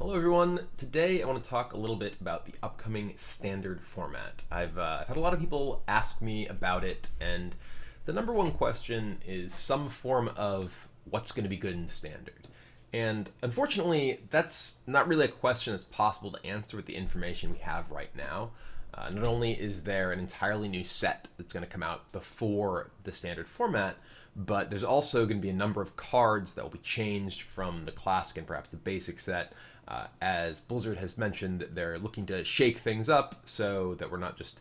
Hello everyone. Today I want to talk a little bit about the upcoming standard format. I've had a lot of people ask me about it, and the number one question is some form of what's going to be good in standard. And unfortunately, that's not really a question that's possible to answer with the information we have right now. Not only is there an entirely new set that's going to come out before the standard format, but there's also going to be a number of cards that will be changed from the classic and perhaps the basic set. As Blizzard has mentioned, they're looking to shake things up so that we're not just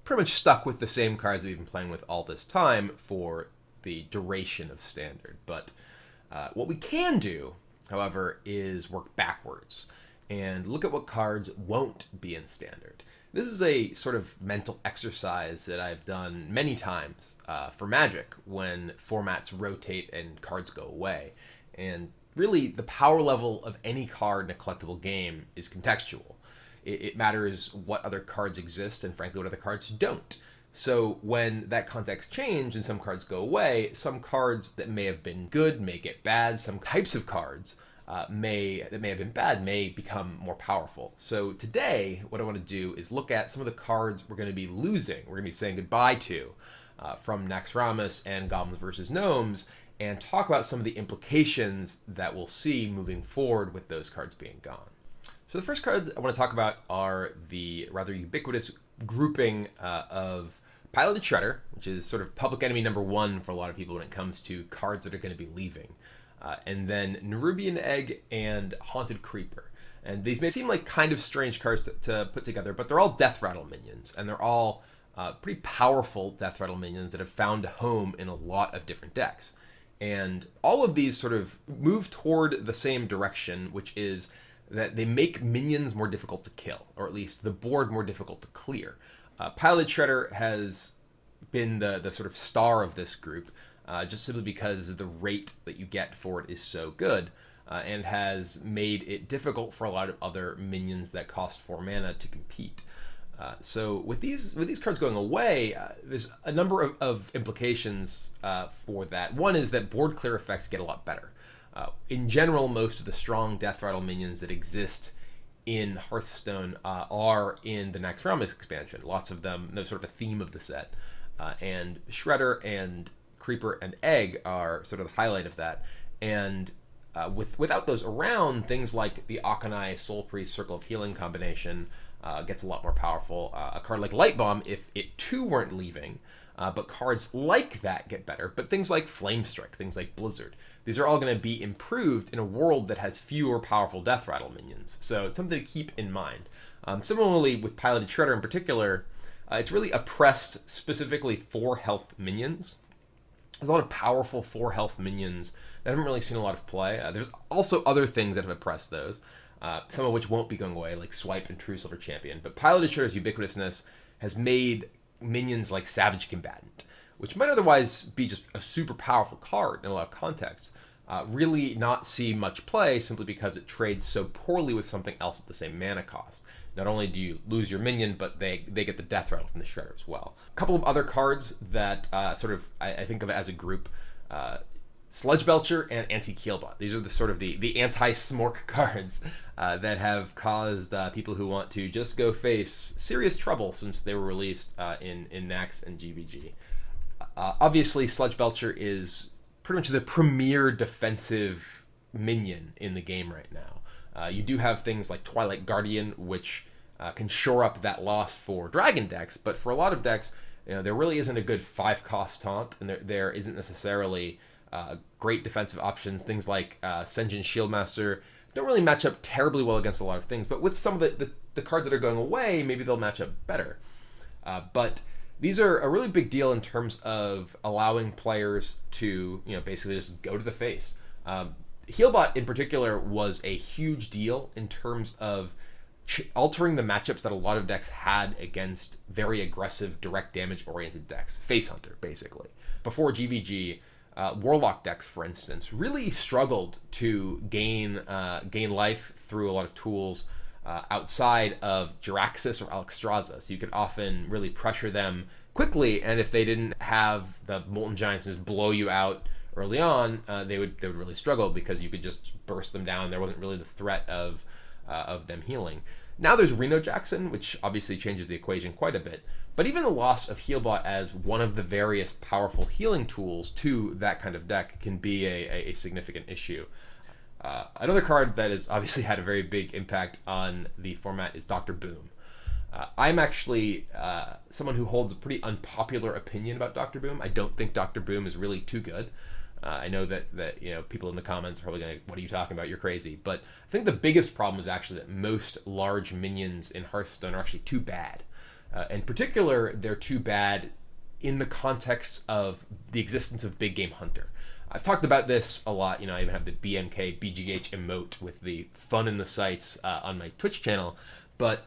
pretty much stuck with the same cards that we've been playing with all this time for the duration of standard. But what we can do, however, is work backwards and look at what cards won't be in standard. This is a sort of mental exercise that I've done many times for Magic when formats rotate and cards go away. And really, the power level of any card in a collectible game is contextual. It matters what other cards exist and, frankly, what other cards don't. So when that context changes and some cards go away, some cards that may have been good may get bad. Some types of cards that may have been bad may become more powerful. So today, what I want to do is look at some of the cards we're going to be losing. We're going to be saying goodbye to from Naxxramas and Goblins versus Gnomes, and talk about some of the implications that we'll see moving forward with those cards being gone. So the first cards I want to talk about are the rather ubiquitous grouping of Piloted Shredder, which is sort of public enemy number one for a lot of people when it comes to cards that are going to be leaving. And then Nerubian Egg and Haunted Creeper. And these may seem like kind of strange cards to put together, but they're all Death Rattle minions, and they're all pretty powerful Death Rattle minions that have found a home in a lot of different decks. And all of these sort of move toward the same direction, which is that they make minions more difficult to kill, or at least the board more difficult to clear. Piloted Shredder has been the sort of star of this group, just simply because the rate that you get for it is so good, and has made it difficult for a lot of other minions that cost 4 mana to compete. So with these cards going away, there's a number of implications for that. One is that board clear effects get a lot better. In general, most of the strong Death Rattle minions that exist in Hearthstone are in the Naxxramas expansion. Lots of them, they're sort of a theme of the set. And Shredder and Creeper and Egg are sort of the highlight of that. And without those around, things like the Akanai Soul Priest Circle of Healing combination gets a lot more powerful. A card like Light Bomb, if it too weren't leaving, but cards like that get better. But things like Flame Strike, things like Blizzard, these are all going to be improved in a world that has fewer powerful Death Rattle minions. So it's something to keep in mind. Similarly, with Piloted Shredder in particular, it's really oppressed specifically 4 health minions. There's a lot of powerful 4 health minions that haven't really seen a lot of play. There's also other things that have oppressed those. Some of which won't be going away, like Swipe and True Silver Champion. But Piloted Shredder's ubiquitousness has made minions like Savage Combatant, which might otherwise be just a super powerful card in a lot of contexts, really not see much play simply because it trades so poorly with something else at the same mana cost. Not only do you lose your minion, but they get the Death Rattle from the Shredder as well. A couple of other cards that I think of as a group. Sludge Belcher and Anti-Healbot. These are the sort of the anti-smork cards that have caused people who want to just go face serious trouble since they were released in Nax and GVG. Obviously, Sludge Belcher is pretty much the premier defensive minion in the game right now. You do have things like Twilight Guardian, which can shore up that loss for Dragon decks, but for a lot of decks, there really isn't a good 5-cost taunt, and there isn't necessarily great defensive options. Things like Senjin Shieldmaster don't really match up terribly well against a lot of things, but with some of the cards that are going away, maybe they'll match up better. But these are a really big deal in terms of allowing players to basically just go to the face. Healbot in particular was a huge deal in terms of altering the matchups that a lot of decks had against very aggressive direct damage oriented decks. Face Hunter, basically. Before GVG, Warlock decks, for instance, really struggled to gain life through a lot of tools outside of Jiraxis or Alexstrasza. So you could often really pressure them quickly, and if they didn't have the Molten Giants just blow you out early on, they would really struggle because you could just burst them down. There wasn't really the threat of of them healing. Now there's Reno Jackson, which obviously changes the equation quite a bit. But even the loss of Healbot as one of the various powerful healing tools to that kind of deck can be a significant issue. Another card that has obviously had a very big impact on the format is Dr. Boom. I'm actually someone who holds a pretty unpopular opinion about Dr. Boom. I don't think Dr. Boom is really too good. I know that people in the comments are probably going, what are you talking about? You're crazy. But I think the biggest problem is actually that most large minions in Hearthstone are actually too bad. In particular, they're too bad in the context of the existence of Big Game Hunter. I've talked about this a lot. I even have the BMK BGH emote with the fun in the sights on my Twitch channel. But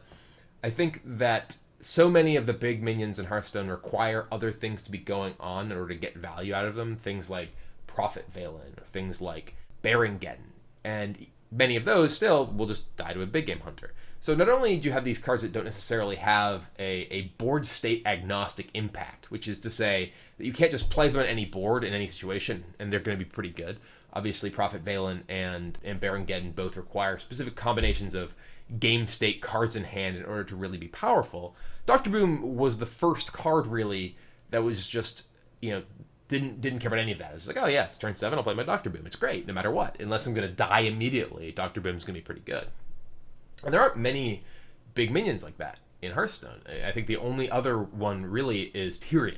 I think that so many of the big minions in Hearthstone require other things to be going on in order to get value out of them. Things like Prophet Valen or things like Barongeddon. And many of those still will just die to a Big Game Hunter. So not only do you have these cards that don't necessarily have a board state agnostic impact, which is to say that you can't just play them on any board in any situation, and they're going to be pretty good. Obviously, Prophet Valen and Barongeddon both require specific combinations of game state cards in hand in order to really be powerful. Dr. Boom was the first card, really, that was just, didn't care about any of that. It was like, oh yeah, it's turn 7, I'll play my Dr. Boom. It's great, no matter what. Unless I'm going to die immediately, Dr. Boom's going to be pretty good. And there aren't many big minions like that in Hearthstone. I think the only other one really is Tyrion.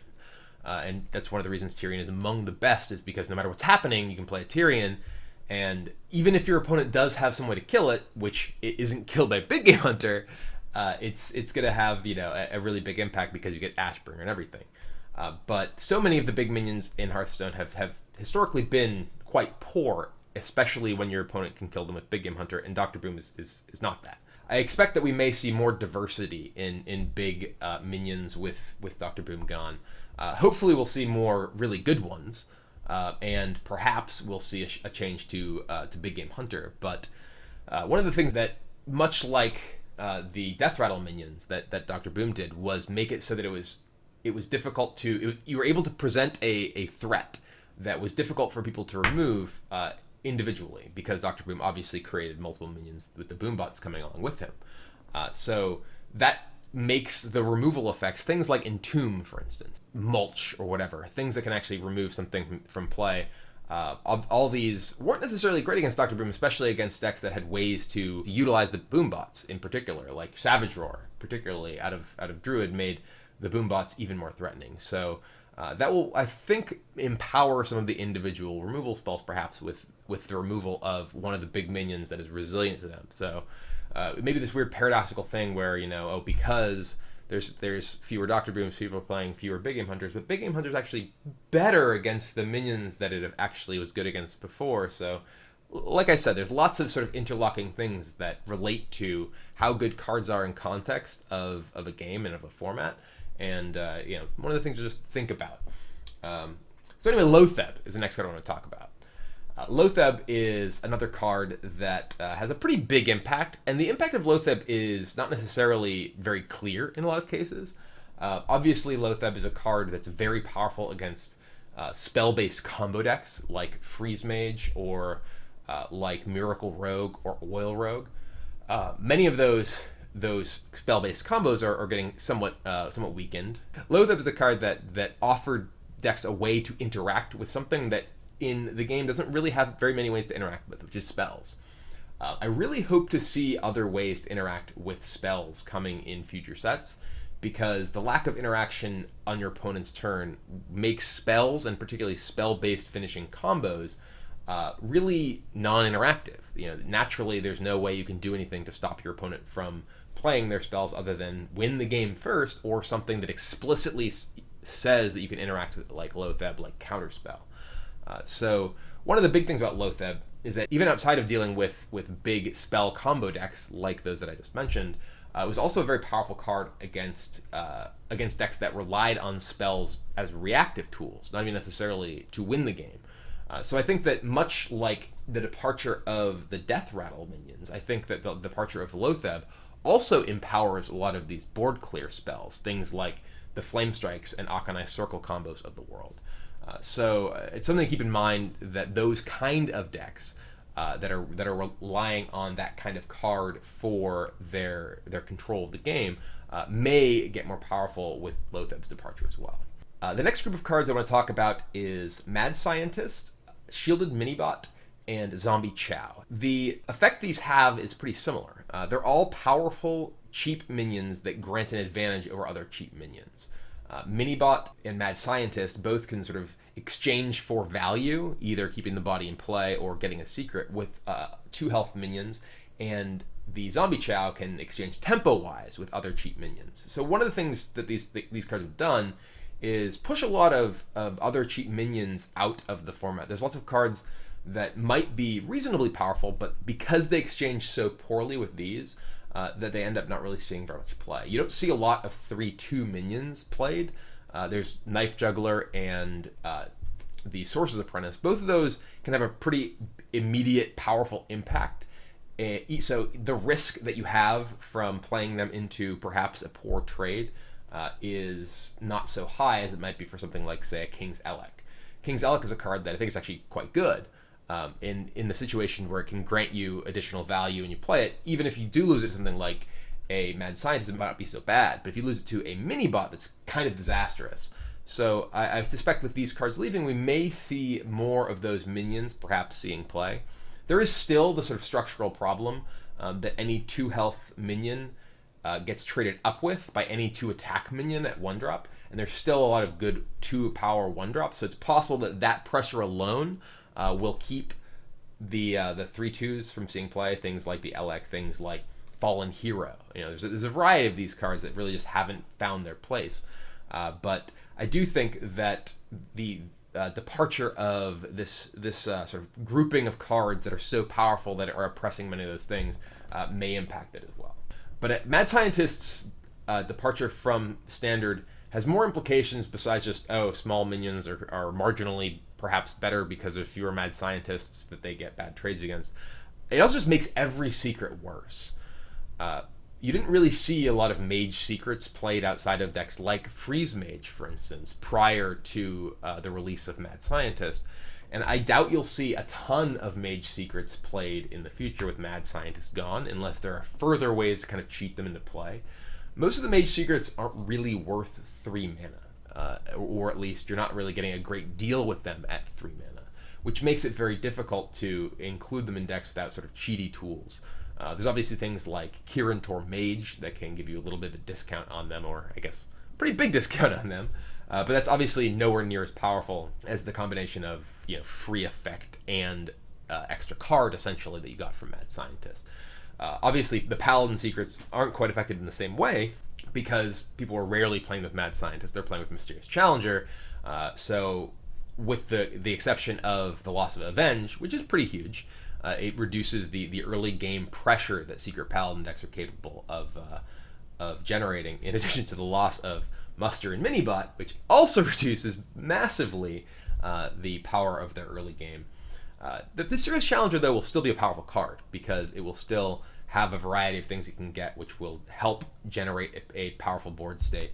And that's one of the reasons Tyrion is among the best, is because no matter what's happening, you can play a Tyrion. And even if your opponent does have some way to kill it, which it isn't killed by Big Game Hunter, it's going to have a really big impact because you get Ashbringer and everything. But so many of the big minions in Hearthstone have historically been quite poor, especially when your opponent can kill them with Big Game Hunter, and Dr. Boom is not that. I expect that we may see more diversity in big minions with Dr. Boom gone. Hopefully we'll see more really good ones, and perhaps we'll see a change to Big Game Hunter. But one of the things that, much like the Death Rattle minions that Dr. Boom did, was make it so that it was difficult you were able to present a threat that was difficult for people to remove individually, because Dr. Boom obviously created multiple minions with the Boombots coming along with him. So that makes the removal effects, things like Entomb, for instance, Mulch or whatever, things that can actually remove something from play. All these weren't necessarily great against Dr. Boom, especially against decks that had ways to utilize the Boombots in particular, like Savage Roar, particularly out of Druid, made the Boombots even more threatening. So that will, I think, empower some of the individual removal spells, perhaps with the removal of one of the big minions that is resilient to them. So maybe this weird paradoxical thing where, because there's fewer Dr. Booms, people are playing fewer Big Game Hunters, but Big Game Hunter's actually better against the minions that it actually was good against before. So, like I said, there's lots of sort of interlocking things that relate to how good cards are in context of a game and of a format. And, one of the things to just think about. So anyway, Loatheb is the next card I want to talk about. Loatheb is another card that has a pretty big impact, and the impact of Loatheb is not necessarily very clear in a lot of cases. Obviously, Loatheb is a card that's very powerful against spell-based combo decks like Freeze Mage or like Miracle Rogue or Oil Rogue. Many of those spell-based combos are getting somewhat weakened. Loatheb is a card that offered decks a way to interact with something that in the game doesn't really have very many ways to interact with, which is spells. I really hope to see other ways to interact with spells coming in future sets, because the lack of interaction on your opponent's turn makes spells, and particularly spell-based finishing combos, really non-interactive. Naturally, there's no way you can do anything to stop your opponent from playing their spells other than win the game first, or something that explicitly says that you can interact with, like Loatheb, like Counterspell. So one of the big things about Loatheb is that even outside of dealing with big spell combo decks like those that I just mentioned, it was also a very powerful card against decks that relied on spells as reactive tools, not even necessarily to win the game. So I think that much like the departure of the Death Rattle minions, I think that the departure of Loatheb also empowers a lot of these board clear spells, things like the Flame Strikes and Akanai Circle combos of the world. So it's something to keep in mind, that those kind of decks that are relying on that kind of card for their control of the game may get more powerful with Lotheb's departure as well. The next group of cards I want to talk about is Mad Scientist, Shielded Minibot, and Zombie Chow. The effect these have is pretty similar. They're all powerful, cheap minions that grant an advantage over other cheap minions. Minibot and Mad Scientist both can sort of exchange for value, either keeping the body in play or getting a secret with 2 health minions, and the Zombie Chow can exchange tempo-wise with other cheap minions. So one of the things that these cards have done is push a lot of other cheap minions out of the format. There's lots of cards that might be reasonably powerful, but because they exchange so poorly with these, that they end up not really seeing very much play. You don't see a lot of 3/2 minions played. There's Knife Juggler and the Sorcerer's Apprentice. Both of those can have a pretty immediate, powerful impact. So the risk that you have from playing them into perhaps a poor trade is not so high as it might be for something like, say, a King's Elec. King's Elec is a card that I think is actually quite good in the situation where it can grant you additional value and you play it. Even if you do lose it to something like a Mad Scientist, it might not be so bad. But if you lose it to a mini-bot, that's kind of disastrous. So I suspect with these cards leaving, we may see more of those minions perhaps seeing play. There is still the sort of structural problem that any 2 health minion gets traded up with by any 2 attack minion at 1-drop, and there's still a lot of good 2 power 1-drops, so it's possible that pressure alone will keep the 3/2s from seeing play. Things like the Elec, things like Fallen Hero. There's a variety of these cards that really just haven't found their place. But I do think that the departure of this sort of grouping of cards that are so powerful that are oppressing many of those things may impact it as well. But Mad Scientist's departure from Standard has more implications besides just, small minions are marginally perhaps better because of fewer Mad Scientists that they get bad trades against. It also just makes every secret worse. You didn't really see a lot of mage secrets played outside of decks like Freeze Mage, for instance, prior to the release of Mad Scientist. And I doubt you'll see a ton of mage secrets played in the future with Mad Scientist gone, unless there are further ways to kind of cheat them into play. Most of the mage secrets aren't really worth 3 mana, or at least you're not really getting a great deal with them at 3 mana, which makes it very difficult to include them in decks without sort of cheaty tools. There's obviously things like Kirin Tor Mage that can give you a little bit of a discount on them, or I guess a pretty big discount on them. But that's obviously nowhere near as powerful as the combination of free effect and extra card essentially that you got from Mad Scientist. Obviously, the Paladin secrets aren't quite affected in the same way because people are rarely playing with Mad Scientist. They're playing with Mysterious Challenger. So with the exception of the loss of Avenge, which is pretty huge, it reduces the early game pressure that Secret Paladin decks are capable of generating, in addition to the loss of Muster and Minibot, which also reduces massively the power of their early game. The Mysterious Challenger, though, will still be a powerful card because it will still have a variety of things you can get which will help generate a powerful board state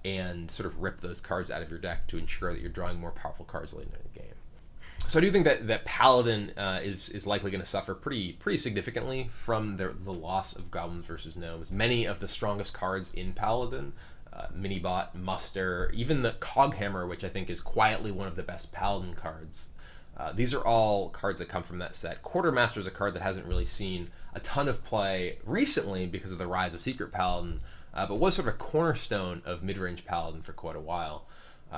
and sort of rip those cards out of your deck to ensure that you're drawing more powerful cards later in the game. So I do think that Paladin is likely going to suffer pretty significantly from the loss of Goblins versus Gnomes. Many of the strongest cards in Paladin, Minibot, Muster, even the Coghammer, which I think is quietly one of the best Paladin cards. These are all cards that come from that set. Quartermaster is a card that hasn't really seen a ton of play recently because of the rise of Secret Paladin, but was sort of a cornerstone of mid-range Paladin for quite a while.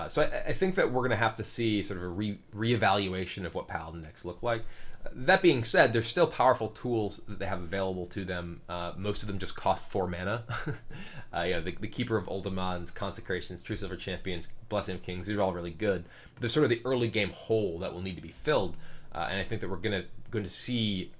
So I think that we're going to have to see sort of a reevaluation of what Paladin decks look like. That being said, there's still powerful tools that they have available to them. Most of them just cost 4 mana. The Keeper of Ultimans, Consecrations, True Silver Champions, Blessing of Kings, these are all really good. But there's sort of the early game hole that will need to be filled. And I think that we're going to see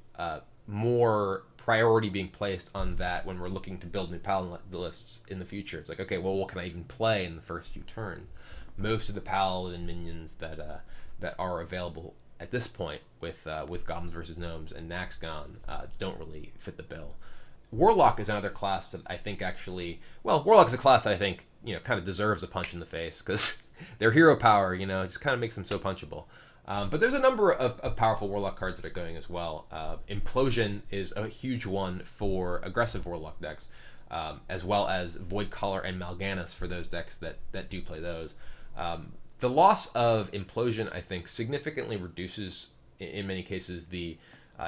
more priority being placed on that when we're looking to build new Paladin lists in the future. It's like, okay, well, what can I even play in the first few turns? Most of the Paladin minions that are available at this point with Goblins versus Gnomes and Naxxramas don't really fit the bill. Warlock is another class that I think Warlock is a class that I think kind of deserves a punch in the face because their hero power just kind of makes them so punchable. But there's a number of powerful Warlock cards that are going as well. Implosion is a huge one for aggressive Warlock decks, as well as Void Caller and Mal'Ganis for those decks that do play those. The loss of Implosion, I think, significantly reduces, in many cases, the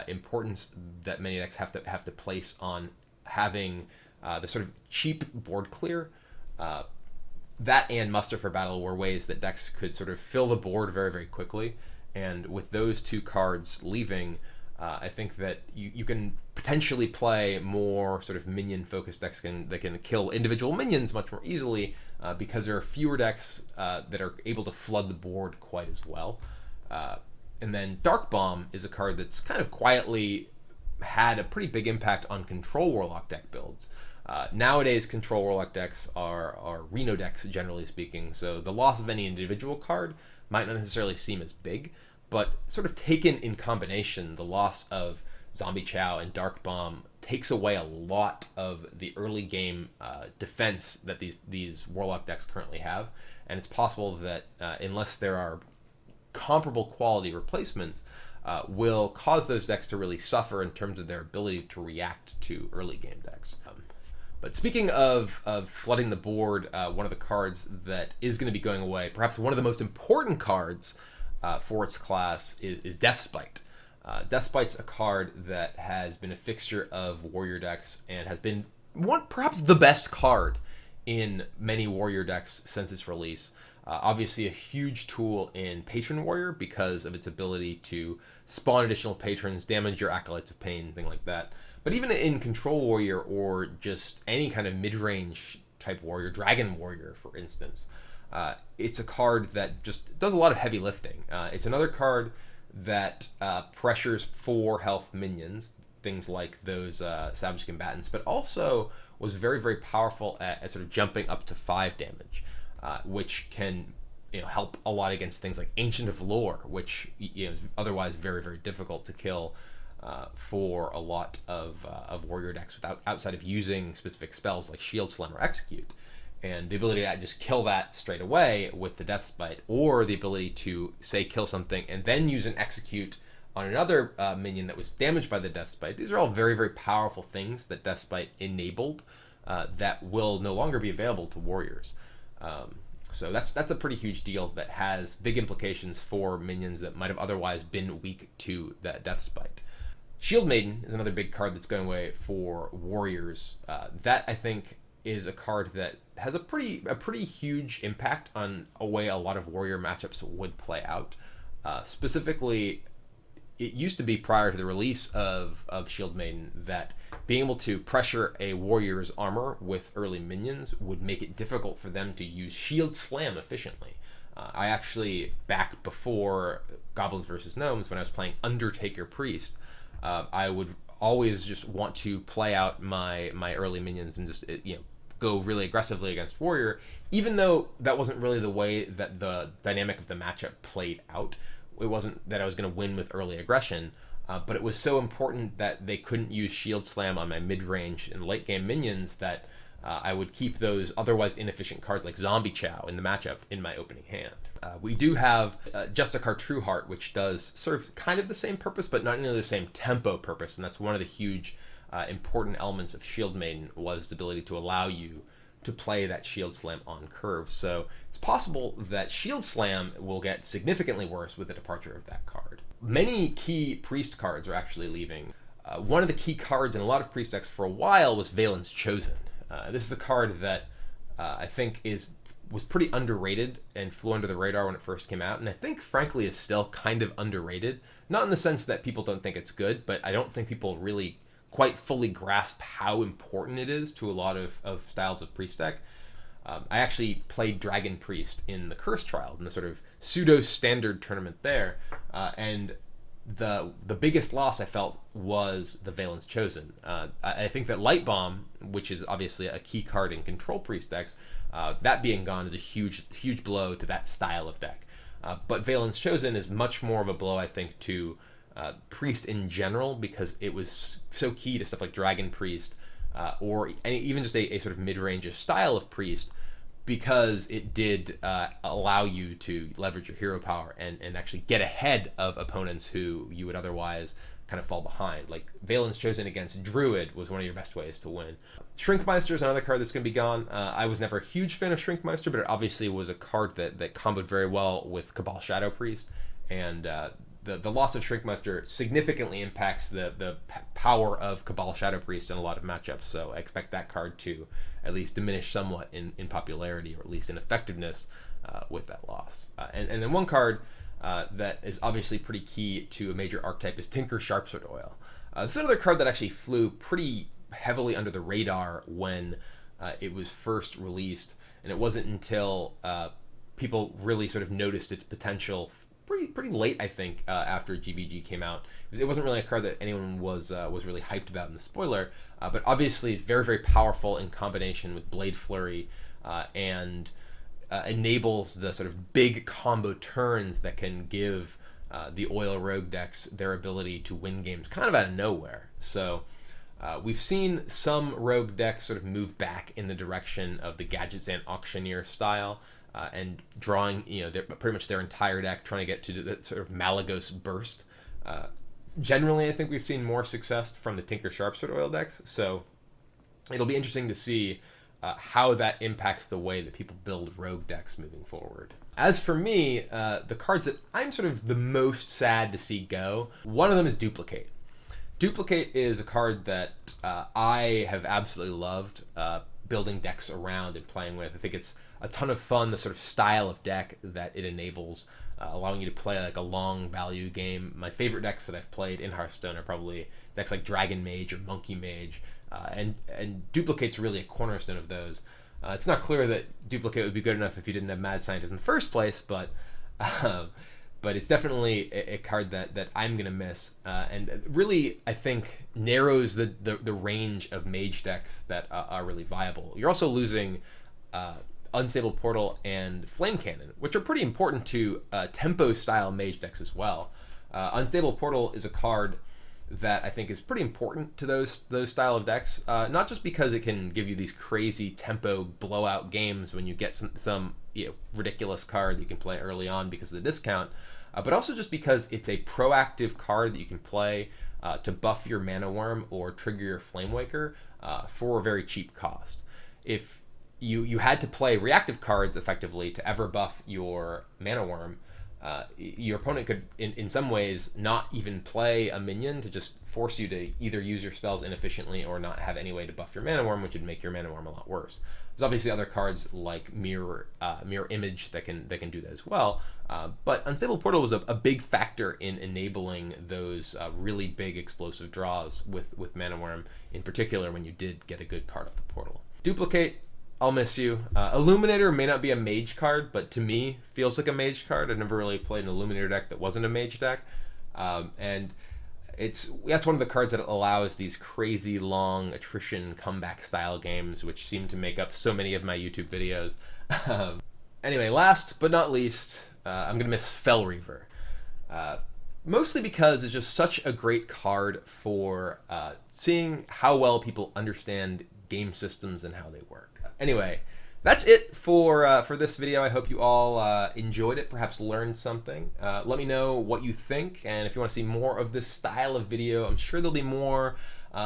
importance that many decks have to place on having the sort of cheap board clear. That and Muster for Battle were ways that decks could sort of fill the board very, very quickly. And with those two cards leaving, I think that you can potentially play more sort of minion-focused decks that can kill individual minions much more easily because there are fewer decks that are able to flood the board quite as well. And then Dark Bomb is a card that's kind of quietly had a pretty big impact on Control Warlock deck builds. Nowadays, Control Warlock decks are Reno decks, generally speaking, so the loss of any individual card might not necessarily seem as big, but sort of taken in combination, the loss of Zombie Chow and Dark Bomb takes away a lot of the early game defense that these Warlock decks currently have, and it's possible that unless there are comparable quality replacements, will cause those decks to really suffer in terms of their ability to react to early game decks. But speaking of flooding the board, one of the cards that is going to be going away, perhaps one of the most important cards for its class, is Deathspite. Deathspite's a card that has been a fixture of Warrior decks and has been perhaps the best card in many Warrior decks since its release. Obviously a huge tool in Patron Warrior because of its ability to spawn additional patrons, damage your Acolytes of Pain, thing like that. But even in Control Warrior or just any kind of mid-range type warrior, Dragon Warrior, for instance, it's a card that just does a lot of heavy lifting. It's another card that pressures 4 health minions, things like those Savage Combatants, but also was very, very powerful at sort of jumping up to 5 damage, which can help a lot against things like Ancient of Lore, which is otherwise very, very difficult to kill for a lot of warrior decks outside of using specific spells like Shield Slam or Execute. And the ability to just kill that straight away with the Deathspite, or the ability to, say, kill something and then use an Execute on another minion that was damaged by the Deathspite. These are all very, very powerful things that Deathspite enabled that will no longer be available to warriors. So that's a pretty huge deal that has big implications for minions that might have otherwise been weak to that Deathspite. Shieldmaiden is another big card that's going away for warriors. That, I think, is a card that has a pretty huge impact on a way a lot of warrior matchups would play out. Specifically, it used to be prior to the release of Shieldmaiden that being able to pressure a warrior's armor with early minions would make it difficult for them to use Shield Slam efficiently. I actually, back before Goblins versus Gnomes, when I was playing Undertaker Priest, I would always just want to play out my early minions and just go really aggressively against warrior, even though that wasn't really the way that the dynamic of the matchup played out. It wasn't that I was going to win with early aggression, but it was so important that they couldn't use Shield Slam on my mid-range and late-game minions that I would keep those otherwise inefficient cards like Zombie Chow in the matchup in my opening hand. We do have Justicar Trueheart, which does serve kind of the same purpose, but not nearly the same tempo purpose, and that's one of the huge important elements of Shieldmaiden, was the ability to allow you to play that Shield Slam on curve. So it's possible that Shield Slam will get significantly worse with the departure of that card. Many key Priest cards are actually leaving. One of the key cards in a lot of Priest decks for a while was Valen's Chosen. This is a card that I think was pretty underrated and flew under the radar when it first came out, and I think frankly is still kind of underrated. Not in the sense that people don't think it's good, but I don't think people really quite fully grasp how important it is to a lot of styles of Priest deck. I actually played Dragon Priest in the Curse Trials, in the sort of pseudo-standard tournament there, and the biggest loss I felt was the Valen's Chosen. I think that Light Bomb, which is obviously a key card in Control Priest decks, that being gone is a huge blow to that style of deck. But Valen's Chosen is much more of a blow, I think, to Priest in general, because it was so key to stuff like Dragon Priest, or even just a sort of mid-range style of Priest because it did allow you to leverage your hero power and actually get ahead of opponents who you would otherwise kind of fall behind. Like Valen's Chosen against Druid was one of your best ways to win. Shrinkmeister is another card that's going to be gone. I was never a huge fan of Shrinkmeister, but it obviously was a card that comboed very well with Cabal Shadow Priest, and the loss of Shrinkmeister significantly impacts the power of Cabal Shadow Priest in a lot of matchups, so I expect that card to at least diminish somewhat in popularity, or at least in effectiveness with that loss. And then one card that is obviously pretty key to a major archetype is Tinker Sharpsword Oil. This is another card that actually flew pretty heavily under the radar when it was first released, and it wasn't until people really sort of noticed its potential pretty late, I think, after GVG came out. It wasn't really a card that anyone was really hyped about in the spoiler, but obviously very, very powerful in combination with Blade Flurry, and enables the sort of big combo turns that can give the Oil Rogue decks their ability to win games kind of out of nowhere. So we've seen some Rogue decks sort of move back in the direction of the Gadgets and Auctioneer style, and drawing, pretty much their entire deck, trying to get to that sort of Malagos burst. Generally, I think we've seen more success from the Tinker Sharpsword Oil decks, so it'll be interesting to see how that impacts the way that people build Rogue decks moving forward. As for me, the cards that I'm sort of the most sad to see go, one of them is Duplicate. Duplicate is a card that I have absolutely loved building decks around and playing with. I think it's a ton of fun, the sort of style of deck that it enables, allowing you to play like a long value game. My favorite decks that I've played in Hearthstone are probably decks like Dragon Mage or Monkey Mage, and Duplicate's really a cornerstone of those. It's not clear that Duplicate would be good enough if you didn't have Mad Scientist in the first place, but it's definitely a card that I'm going to miss, and really, I think, narrows the range of mage decks that are really viable. You're also losing Unstable Portal and Flame Cannon, which are pretty important to tempo-style mage decks as well. Unstable Portal is a card that I think is pretty important to those style of decks, not just because it can give you these crazy tempo blowout games when you get some ridiculous card that you can play early on because of the discount, but also just because it's a proactive card that you can play to buff your Mana Worm or trigger your Flame Waker for a very cheap cost. If you had to play reactive cards effectively to ever buff your Mana Worm, your opponent could, in some ways, not even play a minion to just force you to either use your spells inefficiently or not have any way to buff your Mana Worm, which would make your Mana Worm a lot worse. There's obviously other cards like Mirror Image that can do that as well, but Unstable Portal was a big factor in enabling those really big explosive draws with Mana Worm, in particular when you did get a good card off the portal. Duplicate, I'll miss you. Illuminator may not be a mage card, but to me feels like a mage card. I've never really played an Illuminator deck that wasn't a mage deck, and that's one of the cards that allows these crazy long attrition comeback style games, which seem to make up so many of my YouTube videos. Anyway, last but not least, I'm gonna miss Fellreaver. Mostly because it's just such a great card for seeing how well people understand game systems and how they work. Anyway, that's it for this video. I hope you all enjoyed it, perhaps learned something. Let me know what you think, and if you want to see more of this style of video, I'm sure there'll be more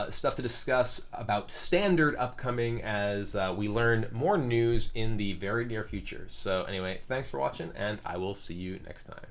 stuff to discuss about Standard upcoming as we learn more news in the very near future. So anyway, thanks for watching, and I will see you next time.